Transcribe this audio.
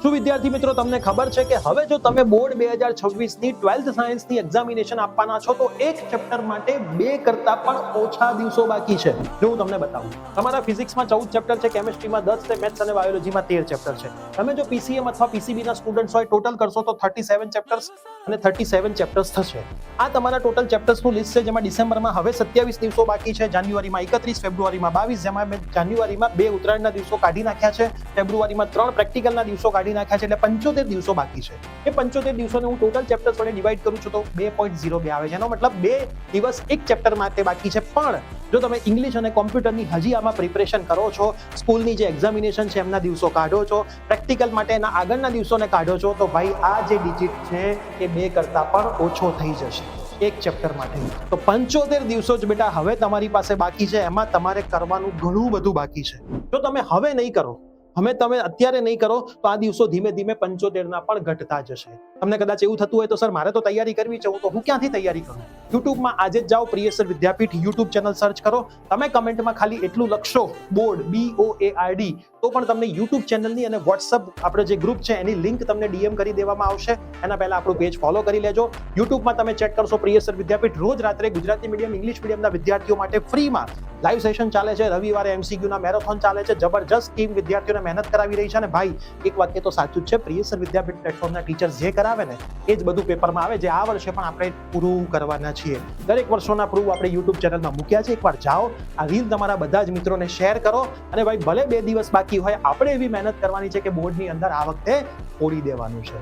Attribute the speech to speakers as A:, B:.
A: શું વિદ્યાર્થી મિત્રો તમને ખબર છે કે હવે જો તમે બોર્ડ 2026ની 12th સાયન્સની એક્ઝામિનેશન આપવાના છો તો એક ચેપ્ટર માટે 2 કરતા પણ ઓછા દિવસો બાકી છે. જો હું તમને બતાવું, તમારા ફિઝિક્સમાં 14 ચેપ્ટર છે, કેમિસ્ટ્રીમાં 10 છે, મેથ્સ અને બાયોલોજીમાં 13 ચેપ્ટર છે. તમે જો પીસીએમ અથવા પીસીબીના સ્ટુડન્ટ્સ હોય ટોટલ કરશો તો 37 ચેપ્ટર્સ અને 37 ચેપ્ટર્સ થશે. આ તમારા ટોટલ ચેપ્ટર્સનું લિસ્ટ છે, જેમાં ડિસેમ્બરમાં હવે 27 દિવસો બાકી છે, જાન્યુઆરીમાં 31, ફેબ્રુઆરીમાં 22, જેમાં મેં જાન્યુઆરીમાં 2 ઉત્તરાયણના દિવસો કાઢી નાખ્યા છે, ફેબ્રુઆરીમાં 3 પ્રેક્ટિકલના દિવસો કાઢી નાખ્યા છે, એટલે 75 દિવસો બાકી છે. એ 75 દિવસોને હું ટોટલ ચેપ્ટર્સ વડે ડિવાઈડ કરું છું તો 2.02 આવે છે. એનો મતલબ 2 દિવસ એક ચેપ્ટર માટે બાકી છે. પણ જો તમે ઇંગ્લિશ અને કોમ્પ્યુટરની હજી આમાં પ્રિપરેશન કરો છો, સ્કૂલની જે એક્ઝામિનેશન છે એમના દિવસો કાઢો છો, પ્રેક્ટિકલ માટે એના આગળના દિવસોને કાઢો છો, તો ભાઈ આ જે ડિજિટ છે એ 2 કરતા પણ ઓછો થઈ જશે એક ચેપ્ટર માટે. તો 75 દિવસો જ બેટા હવે તમારી પાસે બાકી છે. એમાં તમારે કરવાનું ઘણું બધું બાકી છે. જો તમે હવે નહીં કરો, તમે અત્યારે નહીં કરો તો આ દિવસો ધીમે ધીમે 75 પણ ઘટતા જશે. તમને કદાચ એવું થતું હોય તો સર મારે તો તૈયારી કરવી છે, તો હું ક્યાંથી તૈયારી કરું? યુટ્યુબમાં આજે જ જાઓ, પ્રિયસર વિદ્યાપીઠ યુટ્યુબ ચેનલ સર્ચ કરો. તમે કમેન્ટમાં ખાલી એટલું લખશો બોર્ડ BOARD તો પણ તમને યુટ્યુબ ચેનલની અને વોટ્સઅપ આપણે જે ગ્રુપ છે એની લિંક તમને DM કરી દેવામાં આવશે. એના પહેલા આપણું પેજ ફોલો કરી લેજો. યુટ્યુબમાં તમે ચેક કરશો પ્રિયસર વિદ્યાપીઠ. રોજ રાત્રે ગુજરાતી મીડિયમ, ઇંગ્લિશ મીડિયમના વિદ્યાર્થીઓ માટે ફ્રીમાં લાઈવ સેશન ચાલે છે. રવિવારે MCQના મેરેથોન ચાલે છે. જબરજસ્ત ટીમ વિદ્યાર્થીઓને મહેનત કરાવી રહી છે. અને ભાઈ એક વાક્ય તો સાચું જ છે, પ્રિયસર વિદ્યાપીઠ પ્લેટફોર્મના ટીચર્સ જે કરાવે ને એ જ બધું પેપરમાં આવે, જે આ વર્ષે પણ આપણે પૂરું કરવાના છીએ. દરેક વર્ષોના પ્રૂફ આપણે યુટ્યુબ ચેનલમાં મૂક્યા છે. એકવાર જાઓ, આ રીલ તમારા બધા જ મિત્રોને શેર કરો. અને ભાઈ ભલે 2 દિવસ બાકી હોય, આપણે એવી મહેનત કરવાની છે કે બોર્ડની અંદર આ વખતે ફોડી દેવાનું છે.